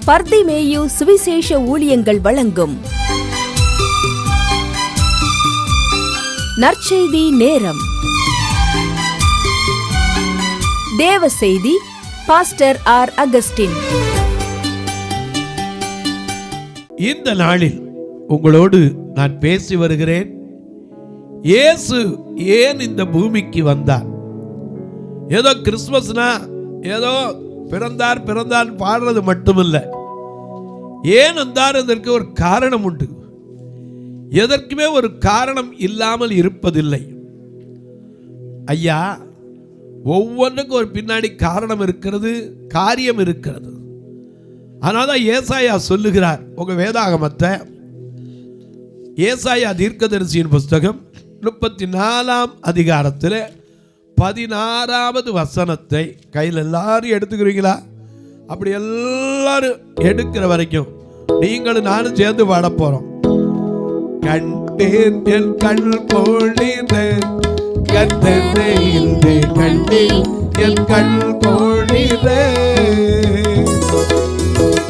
பர்திமேயு சுவிசேஷ ஊழியங்கள் வழங்கும் நற்செய்தி நேரம். தேவ செய்தி பாஸ்டர் ஆர். அகஸ்டின். இந்த நாளில் உங்களோடு நான் பேசி வருகிறேன். இயேசு ஏன் இந்த பூமிக்கு வந்தார்? ஏதோ கிறிஸ்துமஸ்னா ஏதோ பிறந்தார் பாடுறது மட்டுமில்ல. ஏன் வந்தார்? அதற்கு ஒரு காரணம் உண்டு. எதற்குமே ஒரு காரணம் இல்லாமல் இருப்பதில்லை. ஐயா, ஒவ்வொன்றுக்கும் ஒரு பின்னாடி காரணம் இருக்கிறது, காரியம் இருக்கிறது. அதனால தான் ஏசாயா சொல்லுகிறார், உங்க வேதாகமத்தை ஏசாயா தீர்க்கதரிசியின் புஸ்தகம் 34ஆம் அதிகாரத்தில் 16வது வசனத்தை கையில் எல்லாரும் எடுத்துக்கிறீங்களா? அப்படி எல்லாரும் எடுக்கிற வரைக்கும் நீங்களும் நானும் சேர்ந்து பாட போறோம். கண்டேன் என் கண் பொழித கர்த்தரை இன்று கண்டேன் என் கண் பொழித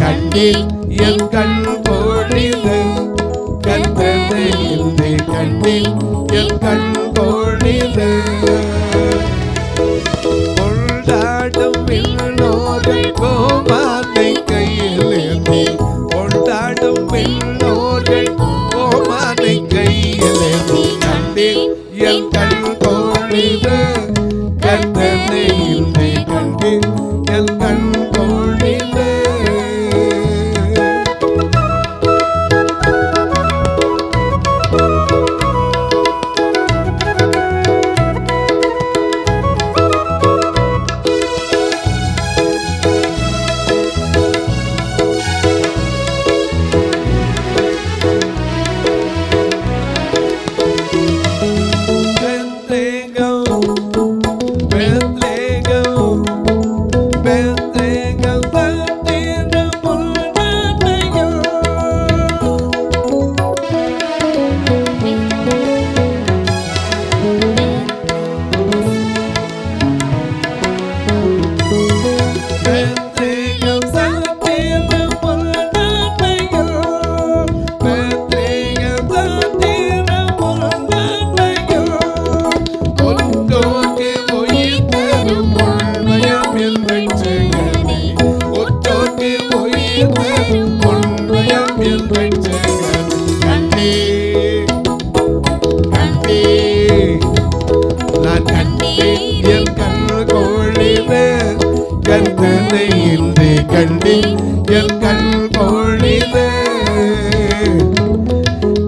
கண்டேன் என் கண் பொழித கர்த்தரை இன்று கண்டேன் என் கண் பொழித கொண்டாடும் விண்ணோர்கள் கோமானை கையில் ஏந்தி கொண்டாடும் விண்ணோர்கள் கோமானை கையில் ஏந்தி கண்டேன் என் கண் பொழித கர்த்தரை இன்று கண்டேன் என் கண் பொழித.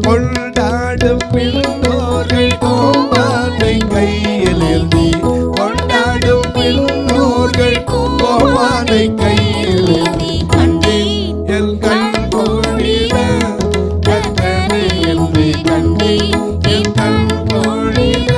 கொண்டாடும் விண்ணோர்கள் கோமானை கையில் ஏந்தி கொண்டாடும் விண்ணோர்கள் கோமானை கையில் ஏந்தி கண்டேன் என் கண் பொழித கர்த்தரை இன்று கண்டேன் என் கண் பொழித.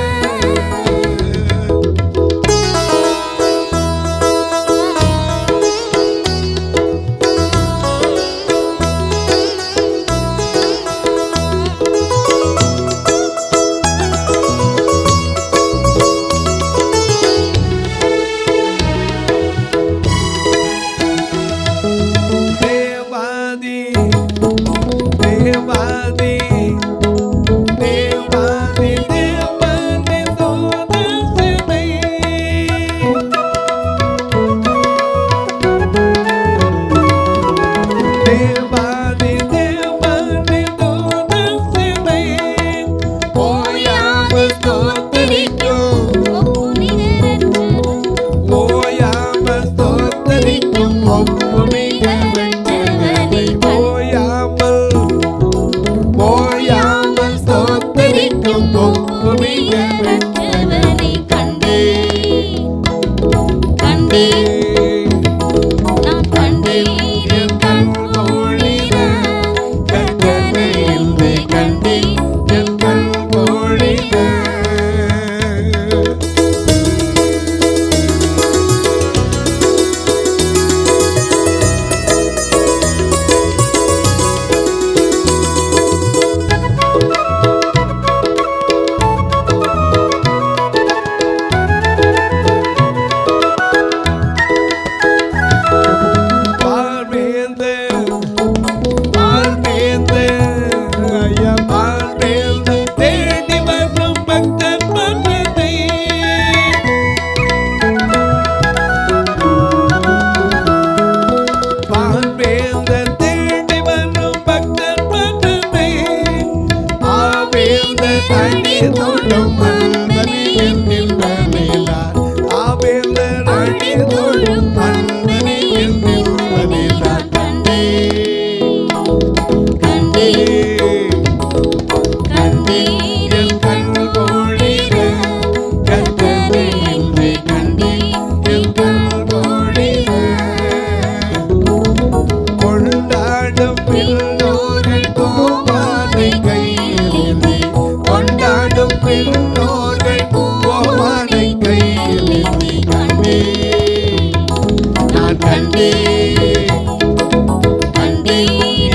கண்டேன்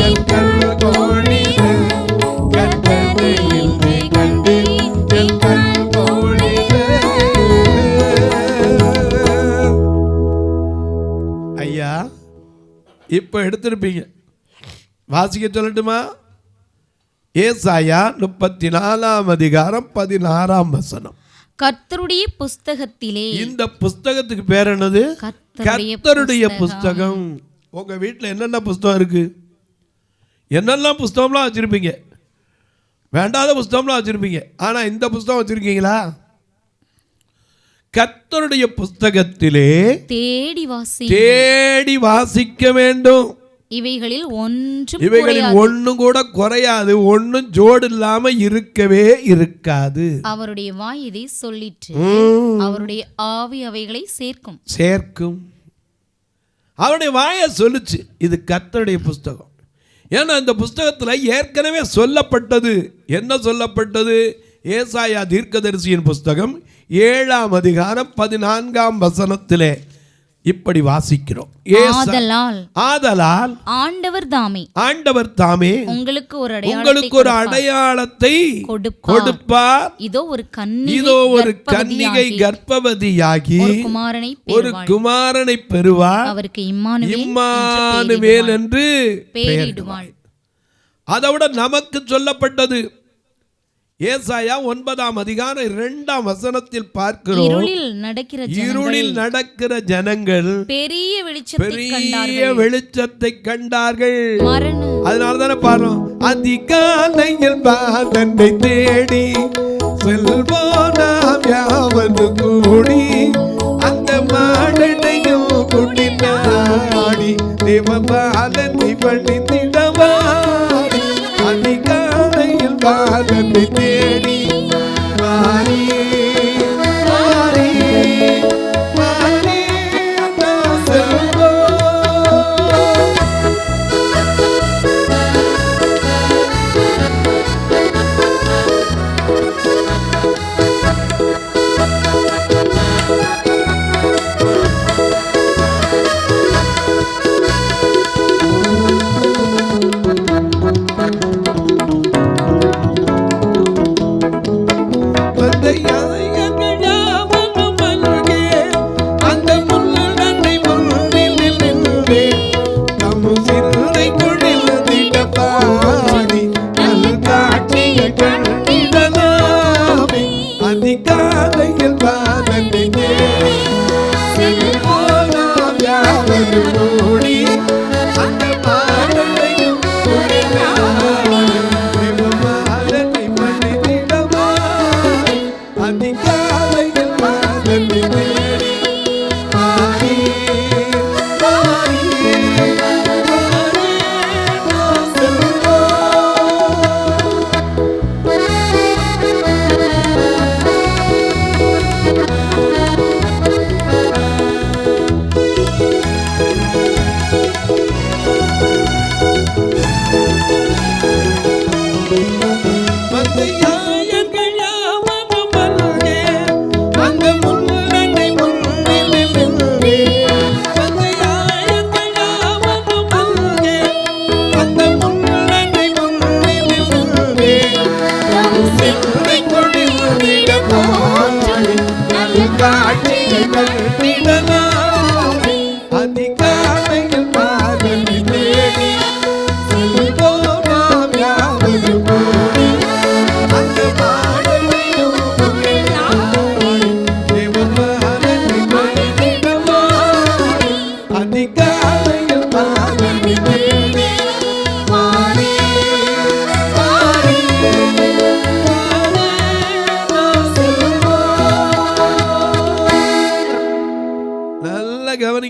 என் கண் கோடிட கர்த்தரை இன்று கண்டேன் என் கண் கோடிட. ஐயா இப்ப எடுத்திருப்பீங்க, வாசிக்க சொல்லட்டுமா? ஏசாயா 34:16 கர்த்தருடைய புஸ்தகத்திலே. இந்த புஸ்தகத்துக்கு பேர் என்னது? கர்த்தருடைய புஸ்தகம். உங்க வீட்டில் என்னென்ன புஸ்தகம் இருக்கு? என்னெல்லாம் புஸ்தகம்லாம் வச்சிருப்பீங்க, வேண்டாத புஸ்தகம்லாம் வச்சிருப்பீங்க. ஆனா இந்த புஸ்தகம் வச்சிருக்கீங்களா? கர்த்தருடைய புஸ்தகத்திலே தேடி வாசிக்க வேண்டும். இவைகளில் ஒன்றும் கூட குறையாது, ஒன்றும் ஜோடு இல்லாம இருக்கவே இருக்காது. அவருடைய வாய் இதை சொல்லிற்று, அவருடைய ஆவி அவைகளை சேர்க்கும். அவருடைய வாயை சொல்லுச்சு. இது கர்த்தருடைய புஸ்தகம். ஏன்னா இந்த புஸ்தகத்துல ஏற்கனவே சொல்லப்பட்டது. என்ன சொல்லப்பட்டது? ஏசாயா தீர்க்கதரிசியின் புஸ்தகம் 7:14 இப்படி வாசிக்கிறோம். ஆதலால் ஆண்டவர் தாமே உங்களுக்கு ஒரு அடையாளத்தை கொடுப்பார். இதோ ஒரு கன்னிகை கர்ப்பவதியாகி ஒரு குமாரனை பெறுவார், அவருக்கு இம்மானுவேல் என்று பெயரிடுவாள். அதோட நமக்கு சொல்லப்பட்டது ஏசாயா 9:2 பார்க்கிறோம். இருளில் நடக்கிற ஜனங்கள் பெரிய வெளிச்சத்தை கண்டார்கள். அதனால தானே பாருங்க, அதிகாலையில் பாதனை தேடி செல்வோனாம் யாவது கூடி அந்த மாடனையும் குடிநாடி தேவபாலனை பணித்திடவாடி அதிகாலையில் பாதனை தேடி மாறி மாறி மாறி செல்வோம்.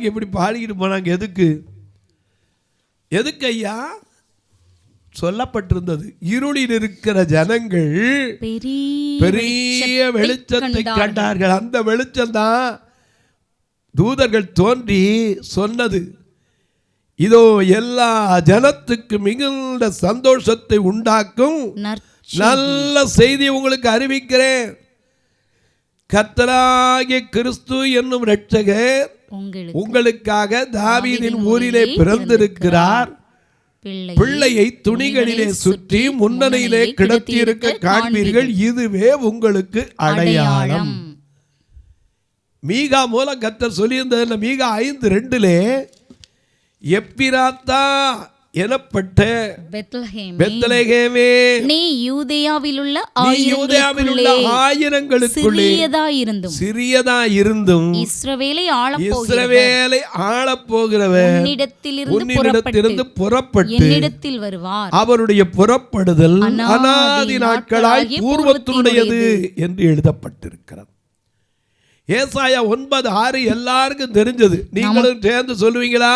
இப்படி பாடிக்கிட்டு போனாங்க. எதுக்கு ஐயா சொல்லப்பட்டிருந்தது? இருளில் இருக்கிற ஜனங்கள் பெரிய வெளிச்சத்தை கண்டார்கள். அந்த வெளிச்சம் தான் தூதர்கள் தோன்றி சொன்னது, இதோ எல்லா ஜனத்துக்கு மிகுந்த சந்தோஷத்தை உண்டாக்கும் நல்ல செய்தி உங்களுக்கு அறிவிக்கிறேன். கர்த்தராகிய கிறிஸ்து என்னும் இரட்சகர் உங்களுக்காக தாவீதின் ஊரிலே பிறந்திருக்கிறார். பிள்ளையை துணிகளிலே சுற்றி முன்னணியிலே கிடத்தியிருக்க காண்பீர்கள். இதுவே உங்களுக்கு அடையாளம். மீகா மூலம் கர்த்தர் சொல்லியிருந்ததுல மீகா 5:2 எப்பிராத்தா எனப்பட்ட பெத்லகேமே, நீ யூதேயாவில் உள்ள ஆயிரங்களுக்குள்ளே சிறியதாயிருந்தும் இஸ்ரவேலை ஆளப் போகிறவர் உன்னிடத்திலிருந்து புறப்பட்டு என்னிடத்தில் வருவார். அவருடைய புறப்படுதல் அநாதி நாட்களாய் பூர்வத்தினுடையது என்று எழுதப்பட்டிருக்கிறது. ஏசாயா 9:6 எல்லாருக்கும் தெரிஞ்சது. நீங்களும் சேர்ந்து சொல்லுவீங்களா?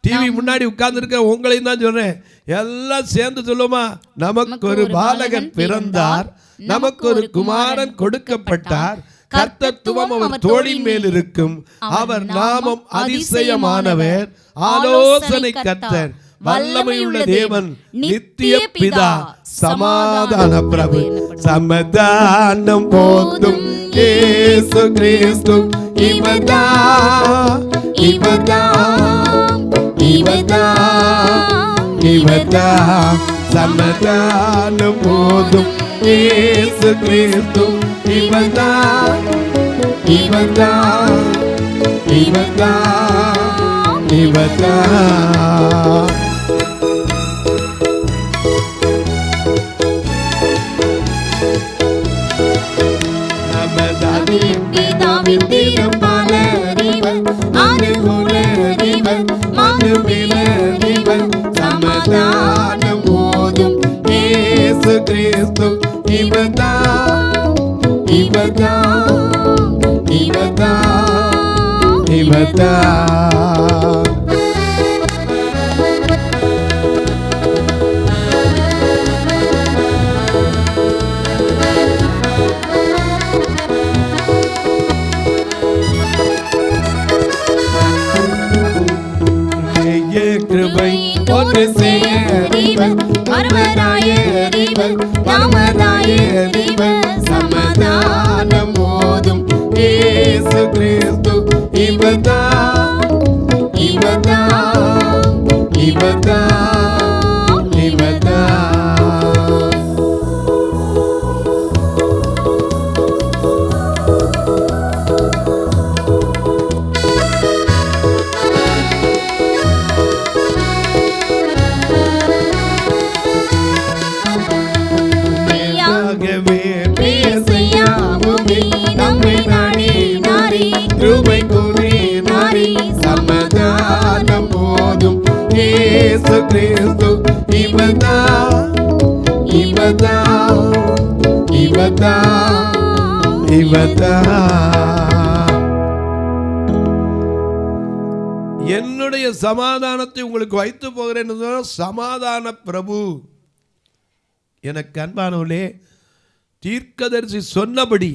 டிவி முன்னாடி உட்கார்ந்து இருக்க உங்களையும் தான் சொல்றேன். எல்லாம் சேர்ந்து சொல்லுமா? நமக்கு ஒரு பாலகன் பிறந்தார், நமக்கு ஒரு குமாரன் கொடுக்கப்பட்டார், கர்த்தத்துவம் அவர் தோளின் மேல் இருக்கும், அவர் நாமம் அதிசயமானவர், ஆலோசனை கர்த்தர், வல்லமையுள்ள தேவன், நித்திய பிதா, சமாதான பிரபு. சமாதானம் போதும் இயேசு கிறிஸ்து இவர்தான் சமாதானம் போதும் இயேசு கிறிஸ்து இவர்தான் பிதாவின் திருப்பாலரிவர் அனுகூலரிவர் மனுமிலரிவர் சமாதானம் போதும் இயேசு கிறிஸ்து இவர்தான் கிருபை ஒன்று சேரிவர் மறுவராயரிவர் நாமராயரிவர் சமாதானம் போதும் இயேசு கிறிஸ்து இவர்தான் கிருபை கூறி நாரி சமாதானம் போதும் இயேசு கிறிஸ்து இவர்தான் என்னுடைய சமாதானத்தை உங்களுக்கு வைத்து போகிறேன். சமாதான பிரபு. எனக்கு அன்பானவர்களே, தீர்க்கதரிசி சொன்னபடி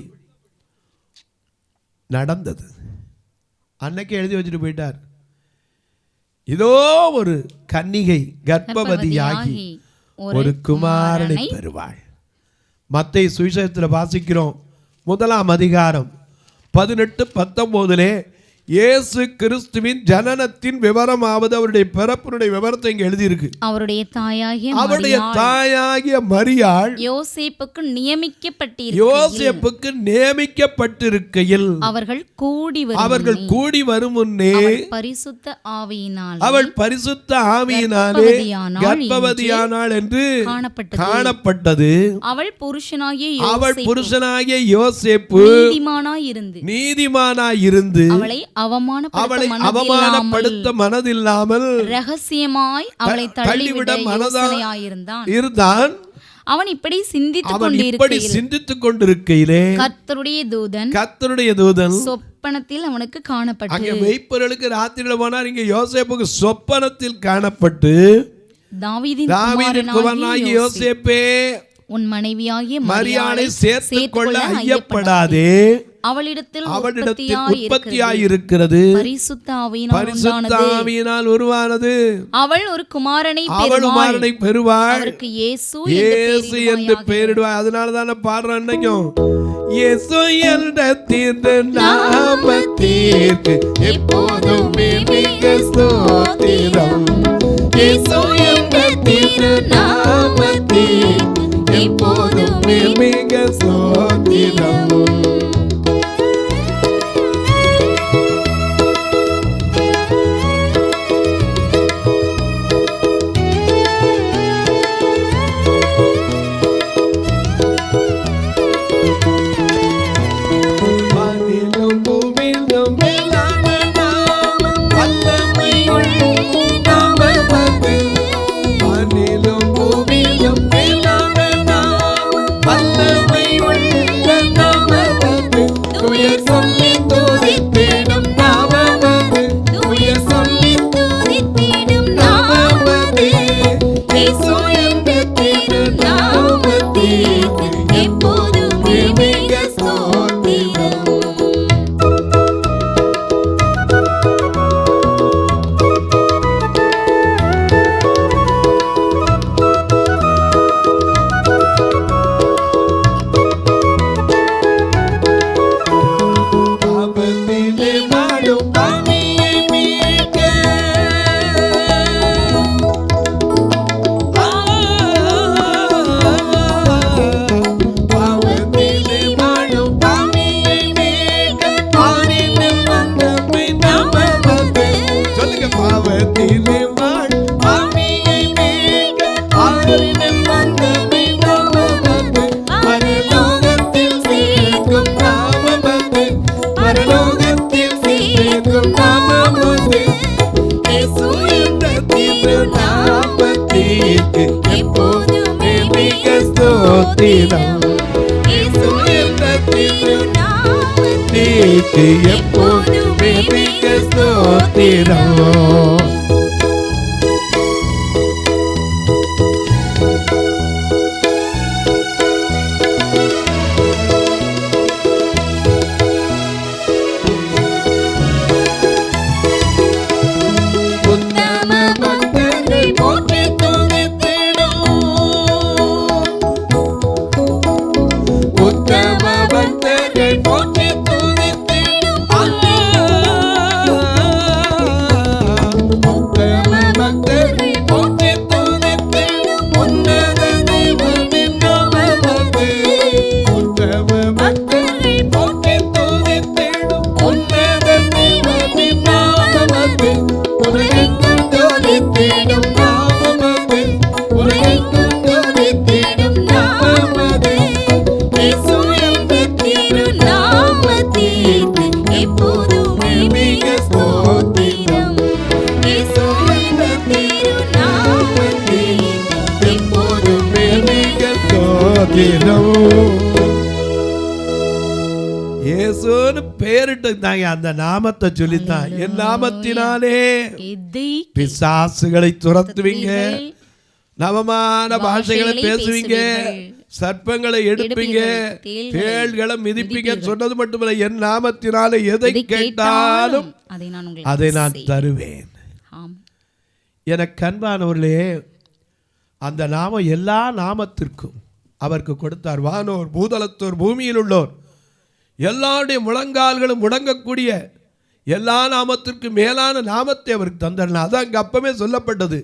நடந்தது. அன்னைக்கு எழுதி வச்சுட்டு போயிட்டார். இதோ ஒரு கன்னிகை கர்ப்பவதியாகி ஒரு குமாரனை பெறுவாள். மத்தேயு சுவிசேஷத்தில் வாசிக்கிறோம் 1ஆம் அதிகாரம் 18-19 இயேசு கிறிஸ்துவின் ஜனனத்தின் விவரமாவது அவருடைய பிறப்பினுடைய விவரத்தை இங்க எழுதியிருக்கு. அவருடைய தாயாகிய மரியாள் யோசேப்புக்கு நியமிக்கப்பட்டிருக்கையில் அவர்கள் கூடி வரும் முன்னே அவள் பரிசுத்த ஆவியினாலே கர்ப்பவதியானாள் என்று காணப்பட்டது. அவள் புருஷனாகிய யோசேப்பு நீதிமானாய் இருந்து அவளை அவமானப்படுத்த மனதில்லாமல் ரகசியமாய் அவளை தள்ளிவிட இருந்தான். அவன் இப்படி சிந்தித்துக் கொண்டிருக்கையிலே கர்த்தருடைய தூதன் சொப்பனத்தில் அவனுக்கு காணப்பட்டு, அங்கே மேய்ப்பர்களுக்கு ராத்திரியில போனார், இங்க யோசேப்புக்கு சொப்பனத்தில் காணப்பட்டு, தாவீதின் குமாரனாகிய யோசேப்பே, உன் மனைவியாகிய மரியாளை சேர்த்துக் கொள்ள ஐயப்படாதே, அவளிடத்தில் உற்பத்தியாயிருக்கிறது பரிசுத்த ஆவியினால் உருவானது. அவள் ஒரு குமாரனை பெறுவாள், அவருக்கு இயேசு என்று பெயரிடுவாள். அதனால தானே பாடுறோம், இன்னைக்கும் இயேசு என்ற திருநாமத்திற்கு எப்போதுமே மிக ஸ்தோத்திரம். இயேசு என்ற திருநாமத்திற்கு எப்போதுமே மிக ஸ்தோத்திரம். எப்போதுமே மிக ஸ்தோத்திரம். இயேசுன்னு பேரிட்டு அந்த நாமத்தை சொல்லித்தான், என் நாமத்தினாலே பிசாசுகளை துரத்துவீங்க, நவமான பாஷைகளை பேசுவீங்க, சர்ப்பங்களை எடுப்பீங்க, தேள்களை மிதிப்பீங்க சொன்னது மட்டுமல்ல, என் நாமத்தினாலே எதை கேட்டாலும் அதை நான் தருவேன். எனக்கு அன்பானவர்களே, அந்த நாமம் எல்லா நாமத்திற்கும் அவருக்கு கொடுத்தார். வானோர் பூதலத்தோர் பூமியில் உள்ளோர் எல்லாருடைய முழங்கால்களும் முடங்கக்கூடிய எல்லா நாமத்திற்கு மேலான நாமத்தை அவருக்கு தந்தார். அதான் அங்கே அப்பவே சொல்லப்பட்டது,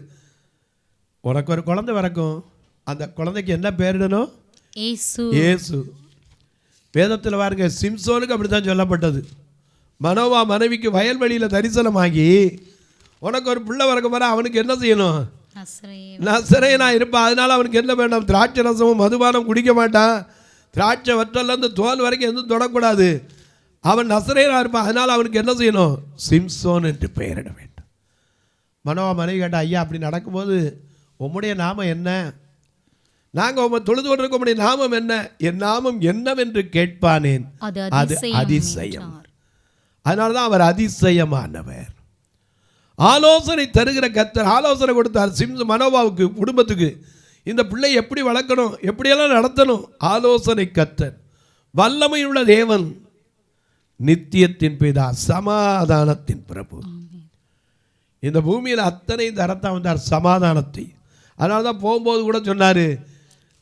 உனக்கு ஒரு குழந்தை பிறக்கும், அந்த குழந்தைக்கு என்ன பேரிடணும்? இயேசு. வேதத்தில் பாருங்க, சிம்சோனுக்கு அப்படி தான் சொல்லப்பட்டது. மனோவா மனைவிக்கு வயல்வெளியில் தரிசனமாகி உனக்கு ஒரு பிள்ளை பிறக்கும் வர அவனுக்கு என்ன செய்யணும்? நசரேயனா இருப்பான். அதனால அவனுக்கு என்ன வேண்டாம்? திராட்சை ரசமும் மதுபானம் குடிக்க மாட்டான், திராட்சை வற்றலேருந்து தோல் வரைக்கும் எதுவும் தொடக்கூடாது. அவன் நசரேயனா இருப்பான். அதனால அவனுக்கு என்ன செய்யணும்? சிம்சோன் என்று பெயரிட வேண்டும். மனோவா மனைவி கேட்டா, ஐயா அப்படி நடக்கும்போது உம்முடைய நாமம் என்ன? நாங்கள் உம்மை தொழுது கொண்டிருக்க உம்முடைய நாமம் என்ன? என் நாமம் என்னவென்று கேட்பானேன், அது அதிசயம். அதனால தான் அவர் அதிசயமானவர். ஆலோசனை தருகிற கர்த்தர் ஆலோசனை கொடுத்தார் மனோவாவுக்கு, குடும்பத்துக்கு. இந்த பிள்ளை எப்படி வளர்க்கணும், எப்படியெல்லாம் நடத்தணும். ஆலோசனை கர்த்தர், வல்லமையுள்ள தேவன், நித்தியத்தின் பிதா, சமாதானத்தின் பிரபு. இந்த பூமியில் அத்தனை தரத்தான் வந்தார், சமாதானத்தை. அதனால தான் போகும்போது கூட சொன்னார்,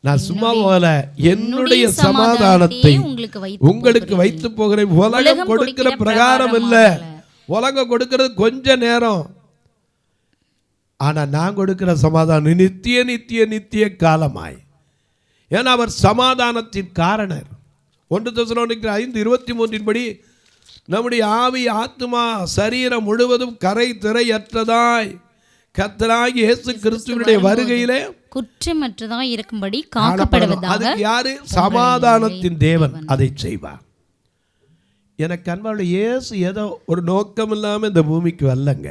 நான் சும்மா போல, என்னுடைய சமாதானத்தை உங்களுக்கு வைத்து போகிறேன். உலகம் கொடுக்கிற பிரகாரம் இல்ல. உலகம் கொடுக்கிறது கொஞ்ச நேரம், ஆனா நான் கொடுக்கிற சமாதானம் நித்திய நித்திய நித்திய காலமாய். ஏன்னா அவர் சமாதானத்தின் காரணர். 1 தெசலோனிக்கேயர் 5:23 படி நம்முடைய ஆவி ஆத்துமா சரீரம் முழுவதும் கரை திரையற்றதாய் கர்த்தராகிய இயேசு கிறிஸ்துவினுடைய வருகையிலே குற்றமற்றதாய் இருக்கும்படி காக்கப்படுவதாக. அதுக்கு யாரு? சமாதானத்தின் தேவன் அதை செய்வார். எனக்கு அன்பான இயேசு ஏதோ ஒரு நோக்கம் இல்லாம இந்த பூமிக்கு வரலங்க.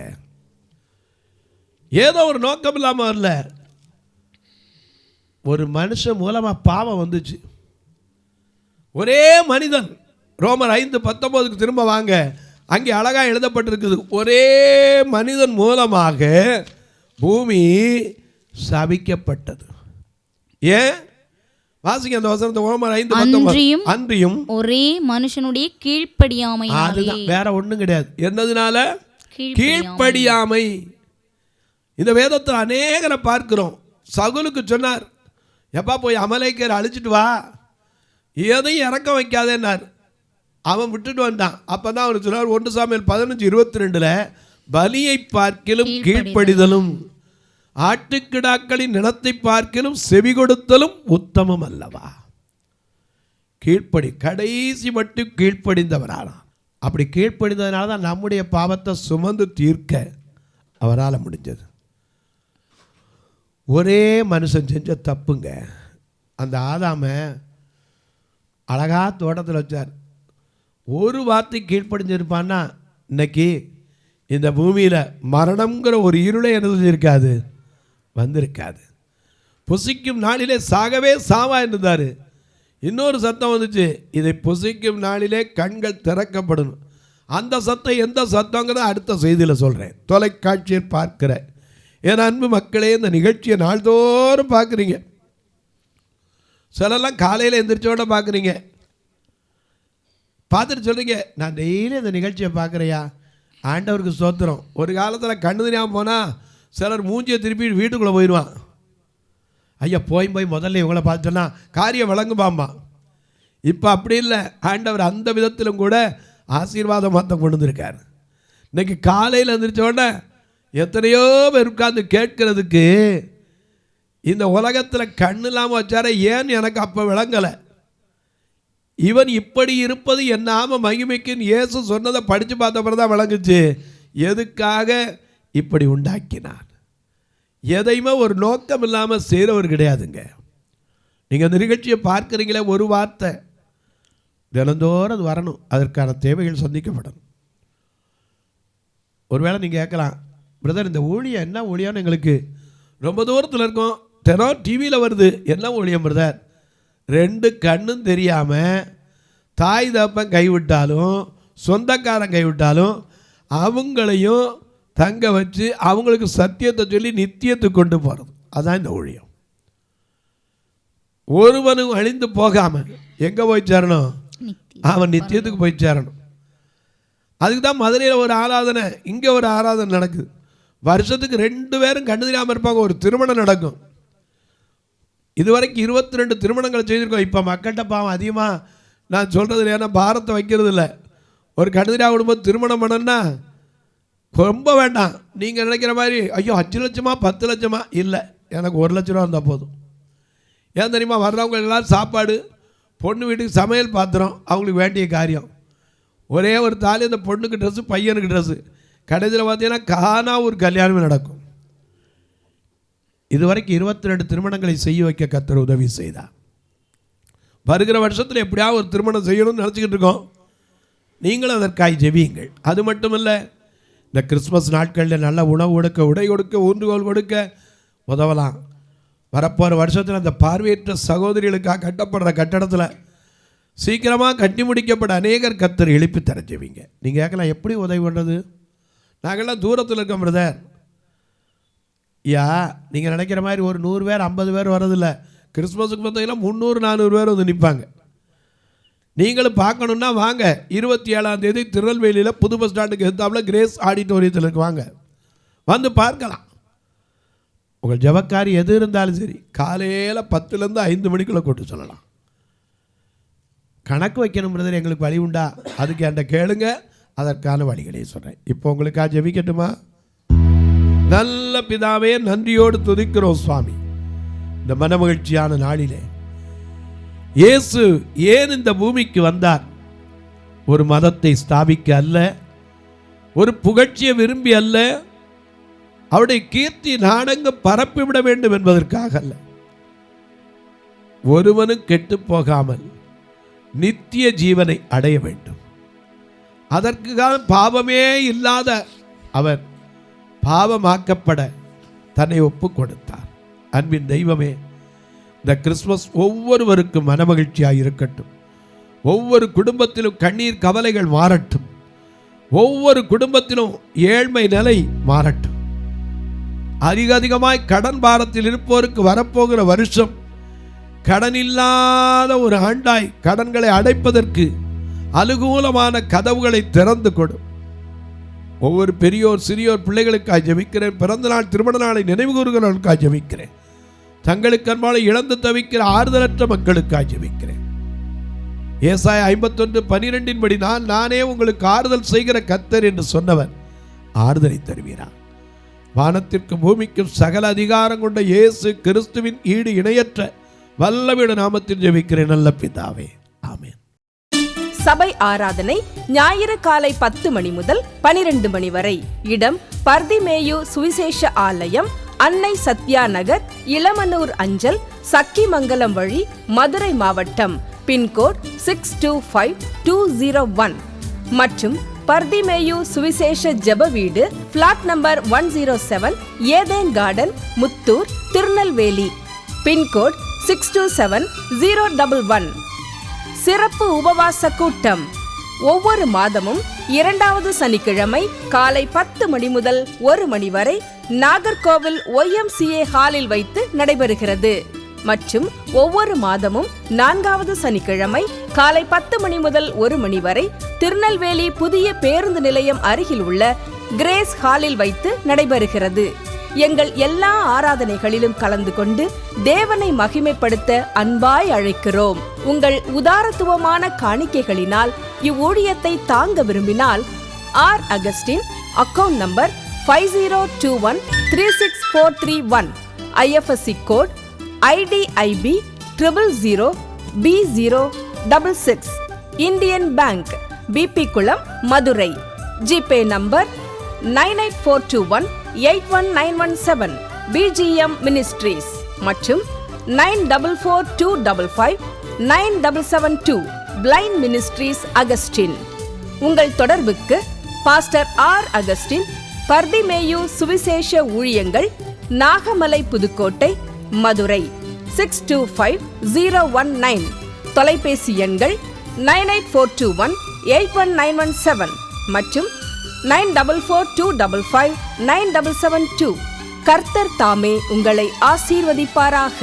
ஏதோ ஒரு நோக்கம் இல்லாம வரல. ஒரு மனுஷன் மூலமா பாவம் வந்துச்சு. ஒரே மனிதன். ரோமர் 5:19 திரும்ப வாங்க, அங்கே அழகா எழுதப்பட்டிருக்குது. ஒரே மனிதன் மூலமாக பூமி சபிக்கப்பட்டது. ஏன்? வாசிங்க அந்த வசனத்தை. ரோமர் 5:19. அன்றியும் ஒரே மனுஷனுடைய கீழ்ப்படியாமை. அதுதான், வேற ஒண்ணும் கிடையாது. என்னதுனால? கீழ்ப்படியாமை. இந்த வேதத்தில் அநேகரை பார்க்கிறோம். சவுலுக்கு சொன்னார், எப்பா போய் அமலேக்கரை அழிச்சிட்டு வா, எதையும் இறக்க வைக்காதேன்னார். அவன் விட்டுட்டு வந்தான். அப்பதான் அவனுக்கு சொன்னார் 1 சாமுவேல் 15:22 பலியை பார்க்கிலும் கீழ்ப்படிதலும் ஆட்டுக்கிடாக்களின் நிலத்தை பார்க்கிலும் செவி கொடுத்தலும் உத்தமம் அல்லவா. கீழ்ப்படி, கடைசி மட்டும் கீழ்ப்படிந்தவரானான். அப்படி கீழ்ப்படிந்ததுனால தான் நம்முடைய பாவத்தை சுமந்து தீர்க்க அவரால் முடிஞ்சது. ஒரே மனுஷன் செஞ்ச தப்புங்க. அந்த ஆதாம அழகா தோட்டத்தில் வச்சார். ஒரு வார்த்தை கீழ்ப்படிஞ்சிருப்பான்னா இன்னைக்கு இந்த பூமியில் மரணம்ங்கிற ஒரு இருளை என்ன செஞ்சிருக்காது, வந்திருக்காது. புசிக்கும் நாளிலே சாகவே சாவா இருந்தார். இன்னொரு சத்தம் வந்துச்சு, இதை புசிக்கும் நாளிலே கண்கள் திறக்கப்படும். அந்த சத்தம் எந்த சத்தங்கிறத அடுத்த செய்தியில் சொல்கிறேன். தொலைக்காட்சியை பார்க்கிற என் அன்பு மக்களே, இந்த நிகழ்ச்சியை நாள்தோறும் பார்க்குறீங்க. சிலெல்லாம் காலையில் எந்திரிச்சோட பார்க்குறீங்க. பார்த்துட்டு சொல்கிறீங்க, நான் டெய்லி இந்த நிகழ்ச்சியை பார்க்குறையா, ஆண்டவருக்கு ஸ்தோத்திரம். ஒரு காலத்தில் கண்ணு தெரியாமல் போனால் சிலர் மூஞ்சியை திருப்பி வீட்டுக்குள்ளே போயிடுவான். ஐயா போய் முதல்ல இவங்களை பார்த்தோன்னா காரியம் விளங்குபாம்மா. இப்போ அப்படி இல்லை. ஆண்டவர் அந்த விதத்திலும் கூட ஆசீர்வாதம் மாற்றம் கொண்டு வந்திருக்கார். இன்றைக்கி காலையில் எழுந்திரிச்சோடனே எத்தனையோ பேர் உட்கார்ந்து கேட்கறதுக்கு இந்த உலகத்தில் கண்ணு இல்லாமல் வச்சார ஏன்னு எனக்கு அப்போ விளங்கலை. இவன் இப்படி இருப்பது என் நாம மகிமைக்குன்னு இயேசு சொன்னதை படித்து பார்த்த பிறகு தான் விளங்குச்சு எதுக்காக இப்படி உண்டாக்கினார். எதையுமே ஒரு நோக்கம் இல்லாமல் செய்கிறவர் கிடையாதுங்க. நீங்கள் அந்த நிகழ்ச்சியை பார்க்குறீங்களே, ஒரு வார்த்தை தினந்தோறும் அது வரணும். அதற்கான தேவைகள் சந்திக்கப்படணும். ஒருவேளை நீங்கள் கேட்கலாம், பிரதர் இந்த ஊழியம் என்ன ஊழியம்னு எங்களுக்கு ரொம்ப தூரத்தில் இருக்கும், தினம் டிவியில் வருது, என்ன ஊழியம் பிரதர்? 2 கண்ணும் தெரியாமல் தாய் தப்பன் கைவிட்டாலும் சொந்தக்காரன் கைவிட்டாலும் அவங்களையும் தங்க வச்சு அவங்களுக்கு சத்தியத்தை சொல்லி நித்தியத்துக்கு கொண்டு போகிறது, அதுதான் இந்த ஊழியம். ஒருவனும் அழிந்து போகாமல் எங்கே போய் சேரணும்? அவன் நித்தியத்துக்கு போய் சேரணும். அதுக்கு தான் மதுரையில் ஒரு ஆராதனை, இங்கே ஒரு ஆராதனை நடக்குது. வருஷத்துக்கு 2 பேரும் கண்ணு தெரியாமல் இருப்பாங்க. ஒரு திருமணம் நடக்கும். இதுவரைக்கும் 22 திருமணங்கள் செய்திருக்கோம். இப்போ மக்கள்கிட்ட பாவம் அதிகமாக நான் சொல்கிறது ஏன்னா பாரத்தை வைக்கிறது இல்லை. ஒரு கண்ணு தெரியாத குடும்பம் திருமணம் பண்ணணுன்னா ரொம்ப வேண்டாம். நீங்கள் நினைக்கிற மாதிரி ஐயோ 5 லட்சமா 10 லட்சமா இல்லை, எனக்கு 1 லட்ச ரூபா இருந்தால் போதும். ஏன் தெரியுமா? வர்றவங்க எல்லோரும் சாப்பாடு, பொண்ணு வீட்டுக்கு சமையல் பாத்திரம், அவங்களுக்கு வேண்டிய காரியம். ஒரே ஒரு தாலி, அந்த பொண்ணுக்கு ட்ரெஸ்ஸு, பையனுக்கு ட்ரெஸ்ஸு. கடைசியில் பார்த்தீங்கன்னா காணா ஒரு கல்யாணமே நடக்கும். இதுவரைக்கும் 22 திருமணங்களை செய்ய வைக்க கர்த்தர் உதவி செய்தார். வருகிற வருஷத்தில் எப்படியாவது ஒரு திருமணம் செய்யணும்னு நினச்சிக்கிட்டு இருக்கோம். நீங்களும் அதற்காக ஜெபியுங்கள். அது மட்டும் இல்லை, இந்த கிறிஸ்மஸ் நாட்களில் நல்ல உணவு கொடுக்க, உடை கொடுக்க, ஊன்றுகோல் கொடுக்க உதவலாம். வரப்போகிற வருஷத்தில் அந்த பார்வையற்ற சகோதரிகளுக்காக கட்டப்படுற கட்டடத்தில் சீக்கிரமாக கட்டி முடிக்கப்பட அநேகர் கர்த்தர் எழுப்பி தர ஜெபிங்க. நீங்கள் கேட்கலாம், எப்படி உதவி பண்ணுறது? நாங்கள்லாம் தூரத்தில் இருக்கோம் பிரதர். நீங்கள் நினைக்கிற மாதிரி ஒரு 100 பேர் 50 பேர் வரதில்லை. கிறிஸ்மஸுக்கு பார்த்தீங்கன்னா 300-400 பேர் வந்து நிற்பாங்க. நீங்களும் பார்க்கணுன்னா வாங்க. 27ஆம் தேதி திருநெல்வேலியில் புது பஸ் ஸ்டாண்டுக்கு எதிர்த்தாப்புல கிரேஸ் ஆடிட்டோரியத்தில் வாங்க, வந்து பார்க்கலாம். உங்கள் ஜபக்காரி எது இருந்தாலும் சரி, காலையில் 10லேருந்து 5 மணிக்குள்ளே கூட்டு சொல்லலாம். கணக்கு வைக்கணும் பிரதர், எங்களுக்கு வழி உண்டா? அதுக்கு என்கிட்ட கேளுங்க, அதற்கான வழிகளை சொல்கிறேன். இப்போ உங்களுக்காக ஜெபிக்கட்டுமா? நல்ல பிதாவே, நன்றியோடு துதிக்கிறோம் சுவாமி. இந்த மனமகிழ்ச்சியான நாளிலே இயேசு ஏன் இந்த பூமிக்கு வந்தார்? ஒரு மதத்தை ஸ்தாபிக்க அல்ல, ஒரு புகழ்ச்சியை விரும்பி அல்ல, அவருடைய கீர்த்தி நாடெங்க பரப்பிவிட வேண்டும் என்பதற்காக அல்ல. ஒருவனும் கெட்டு போகாமல் நித்திய ஜீவனை அடைய வேண்டும். அதற்காக பாவமே இல்லாத அவர் பாவமாக்கப்பட தன்னை ஒப்பு கொடுத்தார். அன்பின் தெய்வமே, இந்த கிறிஸ்துமஸ் ஒவ்வொருவருக்கும் மனமகிழ்ச்சியாக இருக்கட்டும். ஒவ்வொரு குடும்பத்திலும் கண்ணீர் கவலைகள் மாறட்டும். ஒவ்வொரு குடும்பத்திலும் ஏழ்மை நிலை மாறட்டும். அதிகமாய் கடன் பாரத்தில் இருப்போருக்கு வரப்போகிற வருஷம் கடன் இல்லாத ஒரு ஆண்டாய் கடன்களை அடைப்பதற்கு அனுகூலமான கதவுகளை திறந்து கொடும். ஒவ்வொரு பெரியோர் சிறியோர் பிள்ளைகளுக்காக ஜெபிக்கிறேன். பிறந்த நாள் திருமண நாளை நினைவு கூறுகிறவர்களுக்காக ஜெபிக்கிறேன். தங்களுக்கு அன்பாலை இழந்து தவிக்கிற ஆறுதலற்ற மக்களுக்காக ஜெபிக்கிறேன். ஏசாயா 51:12 படி, நானே உங்களுக்கு ஆறுதல் செய்கிற கர்த்தர் என்று சொன்னவர் ஆறுதலை தருவீரார். வானத்திற்கும் பூமிக்கும் சகல அதிகாரம் கொண்ட இயேசு கிறிஸ்துவின் ஈடு இணையற்ற வல்லமையுள்ள நாமத்தில் ஜெபிக்கிறேன் நல்ல பிதாவே, ஆமென். சபை ஆராதனை ஞாயிறு காலை 10 மணி முதல் 12 மணி வரை. இடம் பர்திமேயு சுவிசேஷ ஆலயம், அன்னை சத்யா நகர், இளமனூர் அஞ்சல், சக்கிமங்கலம் வழி, மதுரை மாவட்டம். பின்கோட் 625201 மற்றும் பர்திமேயு சுவிசேஷ ஜெப வீடு, flat number 107, Eden garden, Muthur, Tirunelveli. Pincode 627011. சிறப்பு உபவாச கூட்டம் ஒவ்வொரு மாதமும் 2வது சனிக்கிழமை காலை 10 மணி முதல் 1 மணி வரை நாகர்கோவில் YMCA ஹாலில் வைத்து நடைபெறுகிறது. மற்றும் ஒவ்வொரு மாதமும் 4வது சனிக்கிழமை காலை 10 மணி முதல் 1 மணி வரை திருநெல்வேலி புதிய பேருந்து நிலையம் அருகில் உள்ள கிரேஸ் ஹாலில் வைத்து நடைபெறுகிறது. எங்கள் எல்லா ஆராதனைகளிலும் கலந்து கொண்டு தேவனை மகிமைப்படுத்த அன்பாய் அழைக்கிறோம். உங்கள் உதாரத்துவமான காணிக்கைகளினால் இவ்வூழியத்தை தாங்க விரும்பினால் R Augustine, account number 5021364331, IFSC code IDIB 000B066, Indian bank, BP Kulam, Madurai. GPay number 9842181917, BGM ministries மற்றும் 9442559772, பிளைண்ட் மினிஸ்ட்ரீஸ் அகஸ்டின். உங்கள் தொடர்புக்கு பாஸ்டர் ஆர் அகஸ்டின், பர்திமேயு சுவிசேஷ ஊழியங்கள், நாகமலை, புதுக்கோட்டை, மதுரை 625019. தொலைபேசி எண்கள் 9842181917 மற்றும் 9442559772. கர்த்தர் தாமே உங்களை ஆசீர்வதிப்பாராக.